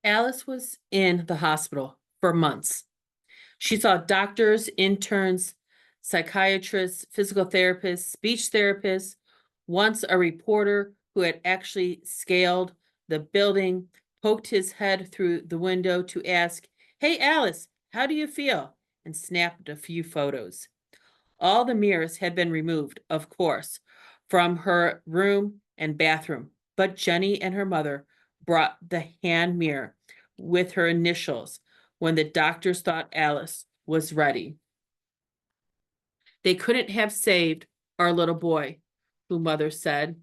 Alice was in the hospital for months. She saw doctors, interns, psychiatrists, physical therapists, speech therapists, once a reporter who had actually scaled the building, poked his head through the window to ask, "Hey, Alice, how do you feel?" and snapped a few photos. All the mirrors had been removed, of course, from her room and bathroom, but Jenny and her mother brought the hand mirror with her initials when the doctors thought Alice was ready. They couldn't have saved our little boy, who mother said.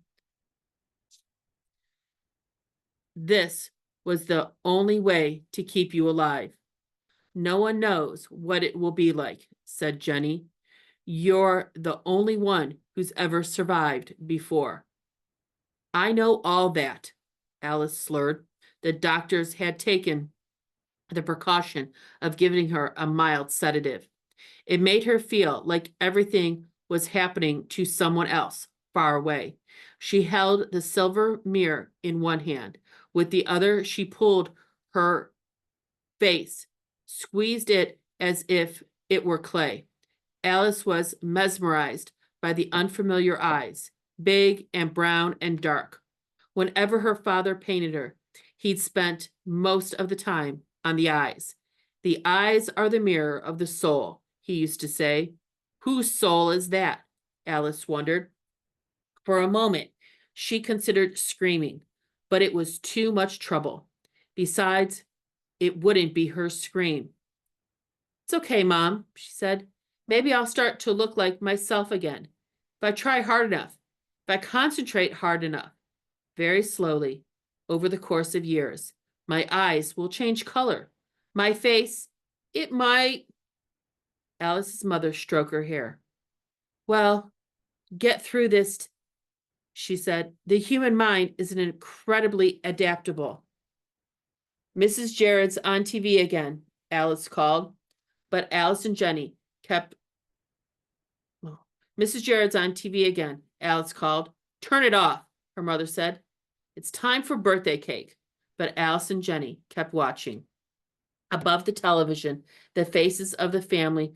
This was the only way to keep you alive. No one knows what it will be like, said Jenny. You're the only one who's ever survived before. I know all that, Alice slurred. The doctors had taken the precaution of giving her a mild sedative. It made her feel like everything was happening to someone else far away. She held the silver mirror in one hand. With the other, she pulled her face, squeezed it as if it were clay. Alice was mesmerized by the unfamiliar eyes, big and brown and dark. Whenever her father painted her, he'd spent most of the time on the eyes. The eyes are the mirror of the soul, he used to say. Whose soul is that? Alice wondered. For a moment, she considered screaming, but it was too much trouble. Besides, it wouldn't be her scream. It's okay, Mom, she said. Maybe I'll start to look like myself again. If I try hard enough, if I concentrate hard enough. Very slowly, over the course of years, my eyes will change color. My face, it might. Alice's mother stroked her hair. Well, get through this, she said. The human mind is incredibly adaptable. Mrs. Jared's on TV again, Alice called, but Alice and Jenny kept. Mrs. Jared's on TV again, Alice called. Turn it off, her mother said. It's time for birthday cake, but Alice and Jenny kept watching. Above the television, the faces of the family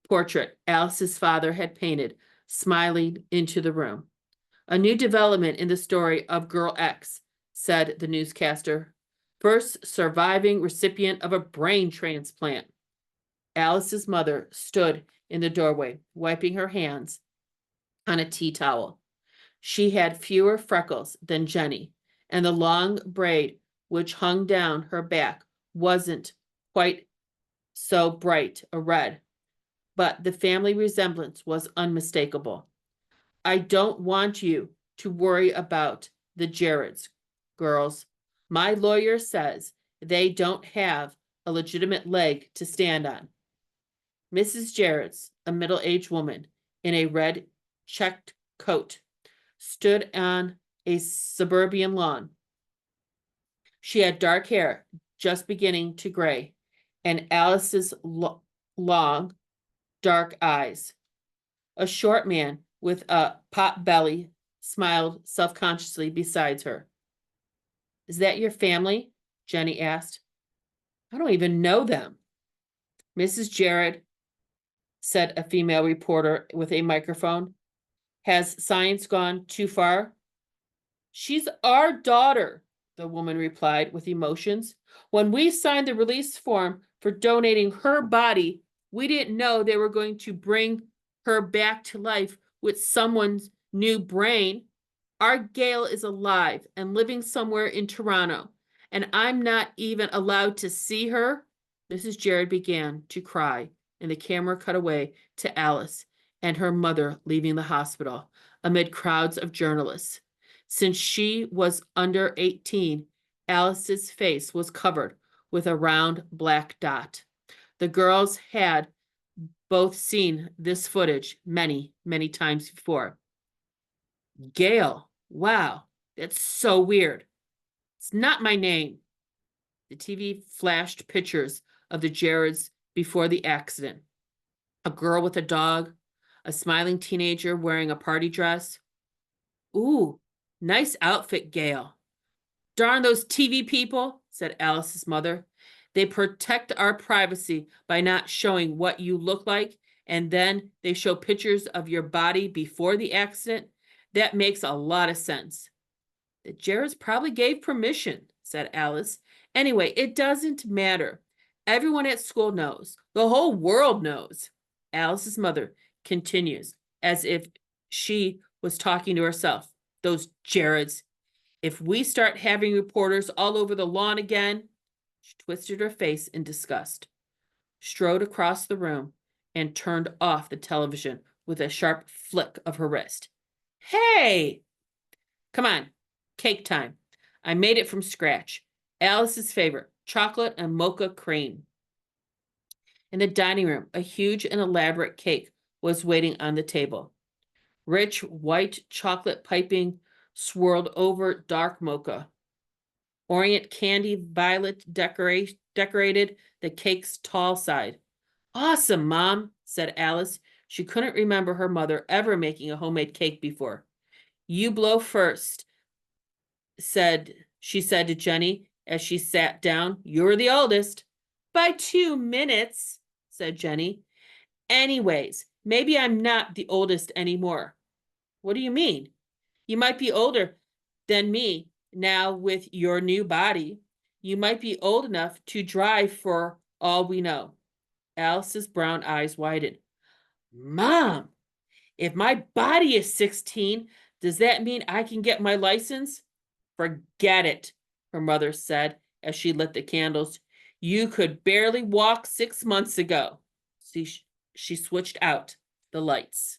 portrait Alice's father had painted, smiling into the room. A new development in the story of Girl X, said the newscaster. First surviving recipient of a brain transplant. Alice's mother stood in the doorway, wiping her hands on a tea towel. She had fewer freckles than Jenny, and the long braid which hung down her back wasn't quite so bright a red, but the family resemblance was unmistakable. I don't want you to worry about the Jareds, girls. My lawyer says they don't have a legitimate leg to stand on. Mrs. Jarrett's, a middle-aged woman in a red checked coat, stood on a suburban lawn. She had dark hair, just beginning to gray, and Alice's long, dark eyes. A short man with a pot belly smiled self-consciously beside her. Is that your family? Jenny asked. I don't even know them. Mrs. Jared, said a female reporter with a microphone. Has science gone too far? She's our daughter, the woman replied with emotions. When we signed the release form for donating her body, we didn't know they were going to bring her back to life with someone's new brain. Our Gail is alive and living somewhere in Toronto, and I'm not even allowed to see her. Mrs. Jared began to cry, and the camera cut away to Alice and her mother leaving the hospital amid crowds of journalists. Since she was under 18, Alice's face was covered with a round black dot. The girls had both seen this footage many, many times before. Gail, wow, that's so weird. It's not my name. The TV flashed pictures of the Jareds before the accident. A girl with a dog, a smiling teenager wearing a party dress. Ooh, nice outfit, Gail. Darn those TV people, said Alice's mother. They protect our privacy by not showing what you look like, and then they show pictures of your body before the accident. That makes a lot of sense. The Jarretts probably gave permission, said Alice. Anyway, it doesn't matter. Everyone at school knows. The whole world knows. Alice's mother continues as if she was talking to herself. Those Jarretts. If we start having reporters all over the lawn again, she twisted her face in disgust, strode across the room, and turned off the television with a sharp flick of her wrist. Hey! Come on, cake time. I made it from scratch. Alice's favorite, chocolate and mocha cream. In the dining room, a huge and elaborate cake was waiting on the table. Rich white chocolate piping swirled over dark mocha. Orient candy violet decorated the cake's tall side. Awesome, Mom, said Alice. She couldn't remember her mother ever making a homemade cake before. You blow first, she said to Jenny as she sat down. You're the oldest. By 2 minutes, said Jenny. Anyways, maybe I'm not the oldest anymore. What do you mean? You might be older than me now with your new body. You might be old enough to drive for all we know. Alice's brown eyes widened. Mom, if my body is 16, does that mean I can get my license? Forget it, her mother said as she lit the candles. You could barely walk 6 months ago. She switched out the lights.